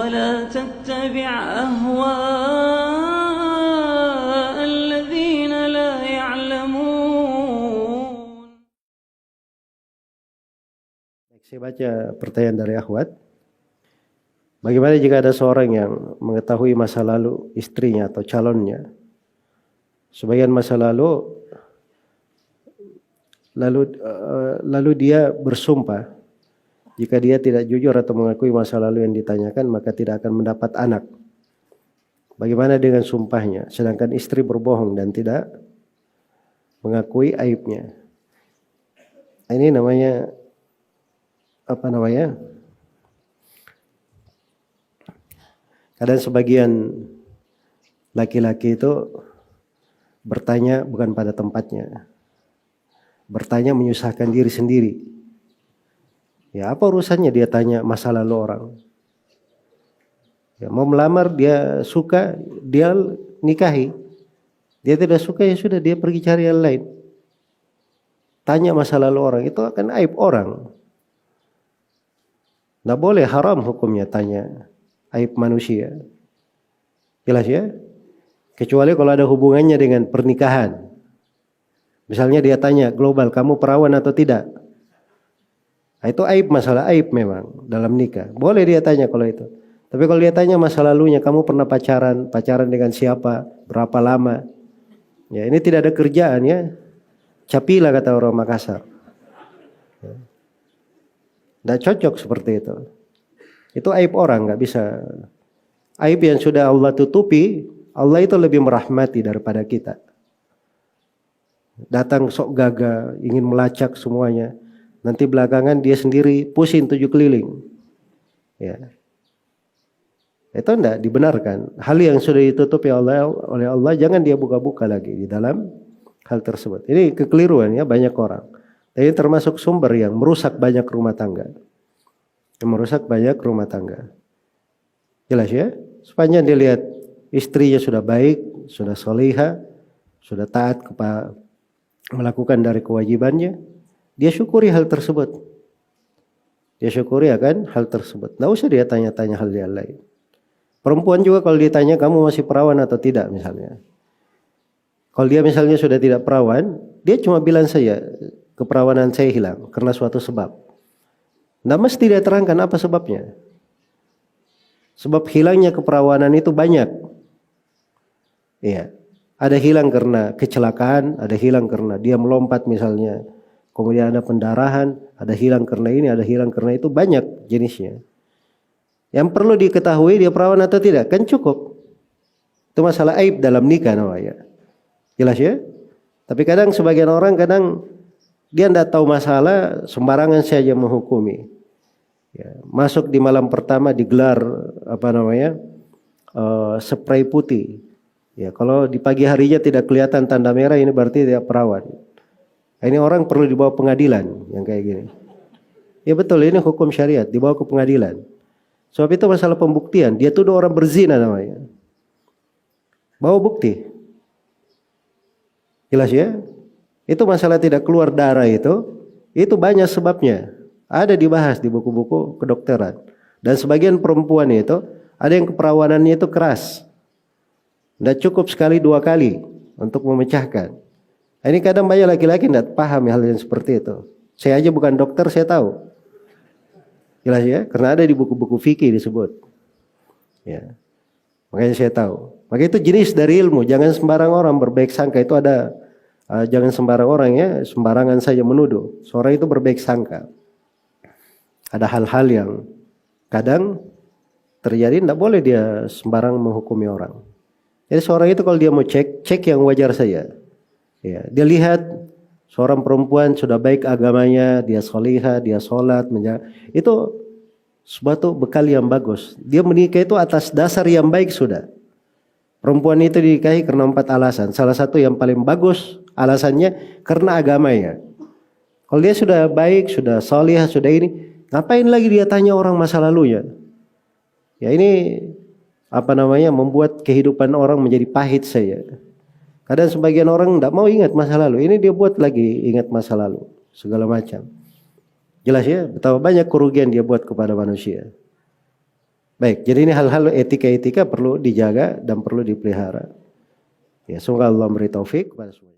ولا تتبع أهواء الذين لا يعلمون. Saya baca pertanyaan dari akhwat. Bagaimana jika ada seorang yang mengetahui masa lalu istrinya atau calonnya, sebagian masa lalu dia bersumpah jika dia tidak jujur atau mengakui masa lalu yang ditanyakan maka tidak akan mendapat anak. Bagaimana dengan sumpahnya sedangkan istri berbohong dan tidak mengakui aibnya? Ini namanya kadang sebagian laki-laki itu bertanya bukan pada tempatnya. Bertanya menyusahkan diri sendiri. Ya, apa urusannya dia tanya masa lalu orang? Ya, mau melamar dia suka, dia nikahi. Dia tidak suka ya sudah dia pergi cari yang lain. Tanya masa lalu orang itu akan aib orang. Nggak boleh, haram hukumnya tanya aib manusia. Jelas ya? Kecuali kalau ada hubungannya dengan pernikahan. Misalnya dia tanya, Global, kamu perawan atau tidak? Nah, itu aib, masalah aib memang dalam nikah. Boleh dia tanya kalau itu. Tapi kalau dia tanya masa lalunya, kamu pernah pacaran dengan siapa, berapa lama? Ya, ini tidak ada kerjaan ya. Capila kata orang Makassar. Nggak cocok seperti itu. Itu aib orang, nggak bisa. Aib yang sudah Allah tutupi, Allah itu lebih merahmati daripada kita. Datang sok gagah, ingin melacak semuanya. Nanti belakangan dia sendiri pusing 7 keliling. Ya. Itu enggak dibenarkan. Hal yang sudah ditutupi oleh Allah, jangan dia buka-buka lagi di dalam hal tersebut. Ini kekeliruan ya banyak orang. Ini termasuk sumber yang merusak banyak rumah tangga. Jelas ya? Sepanjang dia lihat istrinya sudah baik, sudah solihah, sudah taat kepada melakukan dari kewajibannya, dia syukuri hal tersebut. Dia syukuri akan hal tersebut. Nggak usah dia tanya-tanya hal yang lain. Perempuan juga kalau ditanya kamu masih perawan atau tidak misalnya. Kalau dia misalnya sudah tidak perawan, dia cuma bilang saja keperawanan saya hilang karena suatu sebab. Nggak mesti dia terangkan apa sebabnya. Sebab hilangnya keperawanan itu banyak. Iya. Ada hilang karena kecelakaan, ada hilang karena dia melompat misalnya. Kemudian ada pendarahan, ada hilang karena ini, ada hilang karena itu, banyak jenisnya. Yang perlu diketahui dia perawan atau tidak, kan cukup. Itu masalah aib dalam nikah namanya. Jelas ya? Tapi kadang sebagian orang dia tidak tahu masalah, sembarangan saja menghukumi. Ya, masuk di malam pertama digelar spray putih. Ya, kalau di pagi harinya tidak kelihatan tanda merah, ini berarti dia perawan. Ini orang perlu dibawa pengadilan yang kayak gini. Ya betul, ini hukum syariat, dibawa ke pengadilan. Sebab itu masalah pembuktian, dia tuduh orang berzina namanya. Bawa bukti. Jelas ya? Itu masalah tidak keluar darah itu banyak sebabnya. Ada dibahas di buku-buku kedokteran. Dan sebagian perempuan itu, ada yang keperawanannya itu keras. Tidak cukup sekali 2 kali untuk memecahkan. Ini kadang banyak laki-laki tidak paham hal yang seperti itu. Saya aja bukan dokter, saya tahu. Jelas ya? Karena ada di buku-buku fikih disebut. Ya. Makanya saya tahu. Maka itu jenis dari ilmu. Jangan sembarang orang berbaik sangka. Itu ada, jangan sembarang orang ya, sembarangan saja menuduh. Seorang itu berbaik sangka. Ada hal-hal yang kadang terjadi, tidak boleh dia sembarang menghukumi orang. Jadi seorang itu kalau dia mau cek yang wajar saja. Ya, dia lihat seorang perempuan sudah baik agamanya, dia solihah, dia sholat, itu suatu bekal yang bagus. Dia menikah itu atas dasar yang baik sudah. Perempuan itu dinikahi karena 4 alasan. Salah satu yang paling bagus alasannya karena agamanya. Kalau dia sudah baik, sudah solihah, sudah ini, ngapain lagi dia tanya orang masa lalunya? Ya ini membuat kehidupan orang menjadi pahit saja. Kadang sebagian orang tidak mau ingat masa lalu. Ini dia buat lagi ingat masa lalu. Segala macam. Jelas ya? Betapa banyak kerugian dia buat kepada manusia. Baik, jadi ini hal-hal etika-etika perlu dijaga dan perlu dipelihara. Ya, semoga Allah memberi taufik kepada semuanya.